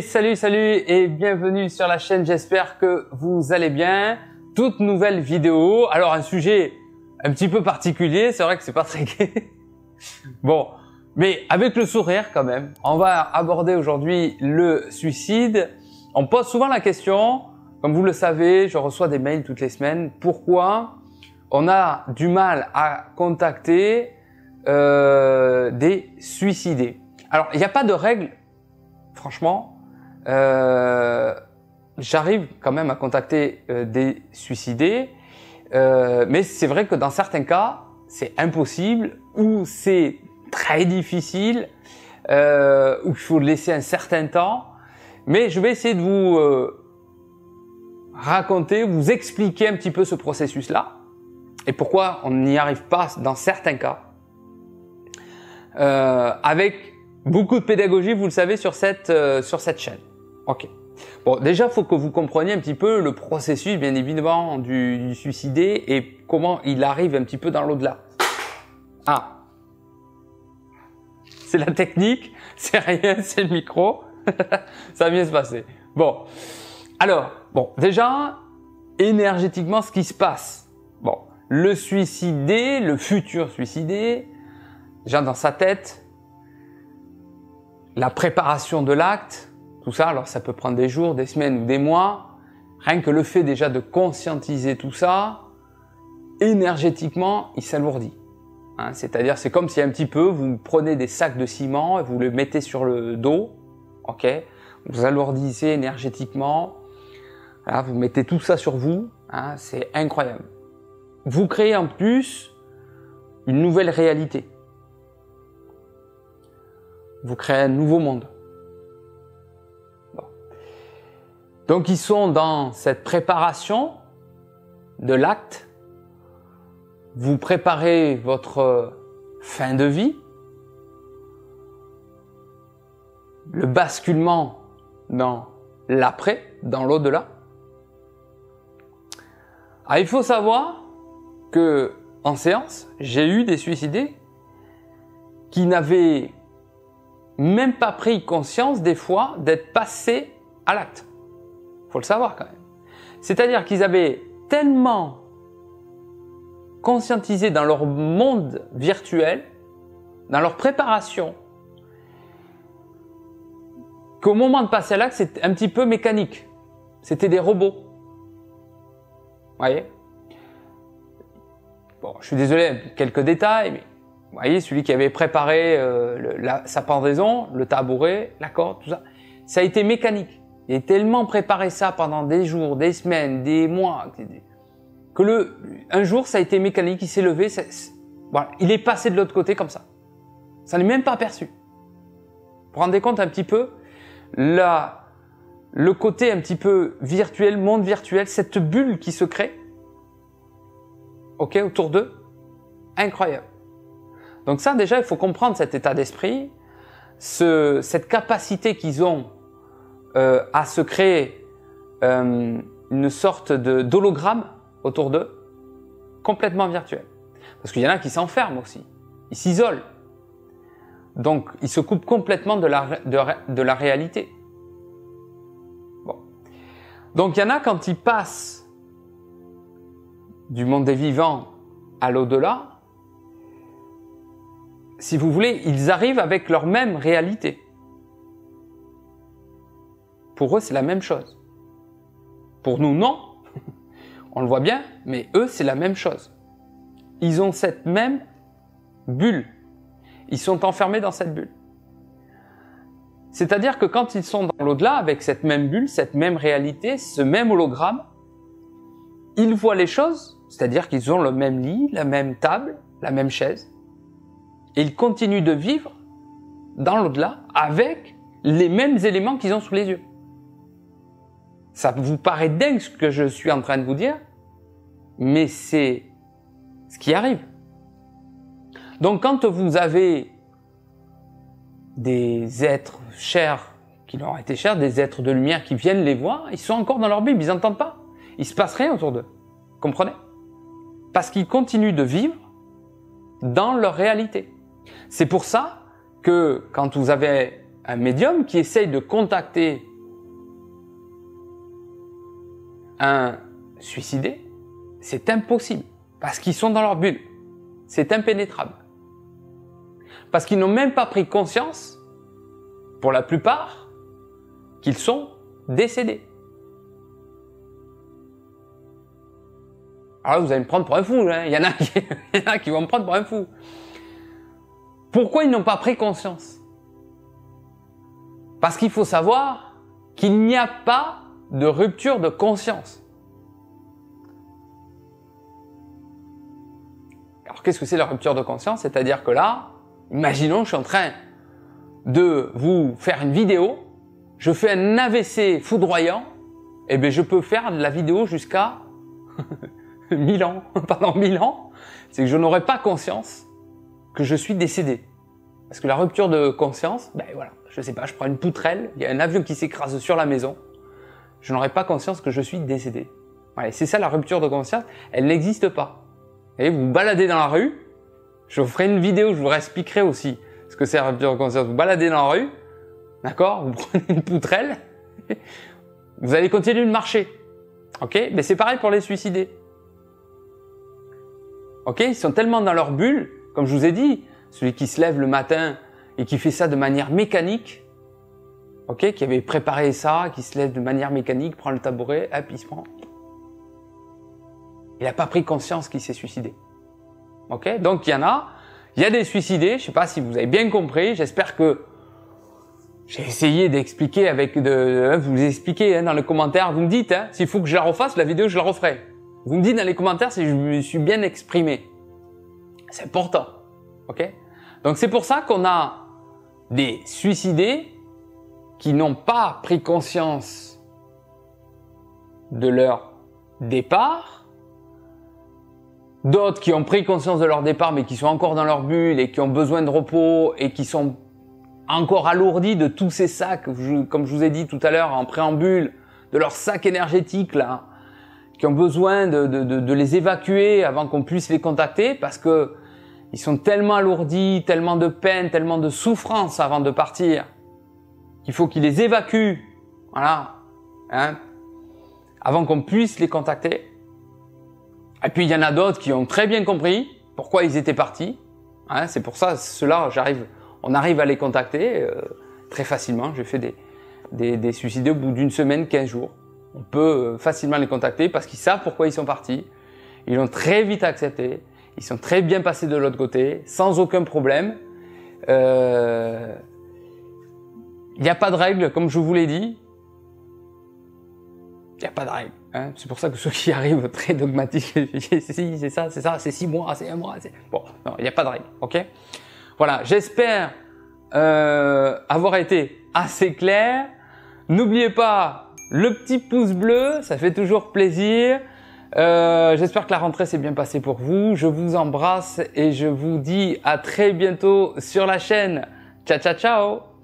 Salut et bienvenue sur la chaîne, j'espère que vous allez bien. Toute nouvelle vidéo, alors un sujet un petit peu particulier, c'est vrai que c'est pas très gai. Bon, mais avec le sourire quand même. On va aborder aujourd'hui le suicide. On pose souvent la question, comme vous le savez, je reçois des mails toutes les semaines, pourquoi on a du mal à contacter des suicidés. Alors, il n'y a pas de règle, franchement. J'arrive quand même à contacter des suicidés, mais c'est vrai que dans certains cas, c'est impossible ou c'est très difficile, ou il faut laisser un certain temps. Mais je vais essayer de vous raconter, vous expliquer un petit peu ce processus-là et pourquoi on n'y arrive pas dans certains cas. Avec beaucoup de pédagogie, vous le savez, sur cette chaîne. Ok. Bon, déjà, il faut que vous compreniez un petit peu le processus, bien évidemment, du suicidé et comment il arrive un petit peu dans l'au-delà. Ah, c'est la technique, c'est rien, c'est le micro. Ça va bien se passer. Bon, alors, déjà, énergétiquement, ce qui se passe. Bon, le suicidé, le futur suicidé, déjà dans sa tête, la préparation de l'acte, tout ça, alors ça peut prendre des jours, des semaines ou des mois. Rien que le fait déjà de conscientiser tout ça, énergétiquement, il s'alourdit. Hein, c'est-à-dire, c'est comme si un petit peu, vous prenez des sacs de ciment et vous les mettez sur le dos, ok, vous alourdissez énergétiquement, là, vous mettez tout ça sur vous, hein, c'est incroyable. Vous créez en plus une nouvelle réalité. Vous créez un nouveau monde. Bon. Donc ils sont dans cette préparation de l'acte. Vous préparez votre fin de vie, le basculement dans l'après, dans l'au-delà. Alors il faut savoir que en séance, j'ai eu des suicidés qui n'avaient même pas pris conscience des fois d'être passés à l'acte. Faut le savoir quand même. C'est-à-dire qu'ils avaient tellement conscientisé dans leur monde virtuel, dans leur préparation, qu'au moment de passer à l'acte, c'est un petit peu mécanique. C'était des robots. Vous voyez? Bon, je suis désolé, quelques détails, mais vous voyez, celui qui avait préparé sa pendaison, le tabouret, la corde, tout ça, ça a été mécanique. Il a tellement préparé ça pendant des jours, des semaines, des mois, que un jour, ça a été mécanique, il s'est levé, voilà, il est passé de l'autre côté comme ça. Ça n'est même pas aperçu. Vous vous rendez compte un petit peu le côté un petit peu virtuel, monde virtuel, cette bulle qui se crée, ok, autour d'eux, incroyable. Donc ça, déjà, il faut comprendre cet état d'esprit, cette capacité qu'ils ont à se créer une sorte d'hologramme autour d'eux, complètement virtuel. Parce qu'il y en a qui s'enferment aussi, ils s'isolent. Donc, ils se coupent complètement de la réalité. Bon. Donc, il y en a quand ils passent du monde des vivants à l'au-delà, si vous voulez, ils arrivent avec leur même réalité. Pour eux, c'est la même chose. Pour nous, non. On le voit bien, mais eux, c'est la même chose. Ils ont cette même bulle. Ils sont enfermés dans cette bulle. C'est-à-dire que quand ils sont dans l'au-delà, avec cette même bulle, cette même réalité, ce même hologramme, ils voient les choses, c'est-à-dire qu'ils ont le même lit, la même table, la même chaise, et ils continuent de vivre dans l'au-delà avec les mêmes éléments qu'ils ont sous les yeux. Ça vous paraît dingue ce que je suis en train de vous dire, mais c'est ce qui arrive. Donc quand vous avez des êtres chers qui leur ont été chers, des êtres de lumière qui viennent les voir, ils sont encore dans leur Bible, ils n'entendent pas. Il se passe rien autour d'eux. Comprenez? Parce qu'ils continuent de vivre dans leur réalité. C'est pour ça que quand vous avez un médium qui essaye de contacter un suicidé, c'est impossible. Parce qu'ils sont dans leur bulle. C'est impénétrable. Parce qu'ils n'ont même pas pris conscience, pour la plupart, qu'ils sont décédés. Alors vous allez me prendre pour un fou, hein. Il y en a qui vont me prendre pour un fou. Pourquoi ils n'ont pas pris conscience? Parce qu'il faut savoir qu'il n'y a pas de rupture de conscience. Alors qu'est-ce que c'est la rupture de conscience? C'est-à-dire que là, imaginons je suis en train de vous faire une vidéo, je fais un AVC foudroyant, et bien je peux faire de la vidéo jusqu'à 1000 ans, pendant 1000 ans, c'est que je n'aurai pas conscience que je suis décédé. Parce que la rupture de conscience, ben voilà, je sais pas, je prends une poutrelle, il y a un avion qui s'écrase sur la maison, je n'aurai pas conscience que je suis décédé. Voilà, c'est ça la rupture de conscience, elle n'existe pas. Et vous vous baladez dans la rue, je vous ferai une vidéo, je vous expliquerai aussi ce que c'est la rupture de conscience. Vous baladez dans la rue, d'accord, vous prenez une poutrelle, vous allez continuer de marcher. Ok, mais c'est pareil pour les suicidés. Ok, ils sont tellement dans leur bulle, comme je vous ai dit, celui qui se lève le matin et qui fait ça de manière mécanique, ok, qui avait préparé ça, qui se lève de manière mécanique, prend le tabouret, hop, il se prend. Il n'a pas pris conscience qu'il s'est suicidé. Ok, donc il y a des suicidés, je sais pas si vous avez bien compris, j'espère que j'ai essayé d'expliquer vous expliquez dans les commentaires, vous me dites, s'il faut que je la refasse, la vidéo je la referai. Vous me dites dans les commentaires si je me suis bien exprimé. C'est important. Ok? Donc c'est pour ça qu'on a des suicidés qui n'ont pas pris conscience de leur départ, d'autres qui ont pris conscience de leur départ mais qui sont encore dans leur bulle et qui ont besoin de repos et qui sont encore alourdis de tous ces sacs, comme je vous ai dit tout à l'heure en préambule, de leur sac énergétique là, qui ont besoin de les évacuer avant qu'on puisse les contacter parce que ils sont tellement alourdis, tellement de peine, tellement de souffrance avant de partir qu'il faut qu'ils les évacuent, voilà, avant qu'on puisse les contacter. Et puis il y en a d'autres qui ont très bien compris pourquoi ils étaient partis. C'est pour ça, ceux-là, on arrive à les contacter très facilement. J'ai fait des suicidés au bout d'une semaine, 15 jours. On peut facilement les contacter parce qu'ils savent pourquoi ils sont partis. Ils l'ont très vite accepté. Ils sont très bien passés de l'autre côté, sans aucun problème. Il n'y a pas de règle, comme je vous l'ai dit. Il n'y a pas de règle. C'est pour ça que ceux qui arrivent très dogmatiques, c'est ça, c'est 6 mois, c'est 1 mois. Bon, non, il n'y a pas de règle. Ok. Voilà, j'espère avoir été assez clair. N'oubliez pas le petit pouce bleu, ça fait toujours plaisir. J'espère que la rentrée s'est bien passée pour vous. Je vous embrasse et je vous dis à très bientôt sur la chaîne. Ciao, ciao, ciao!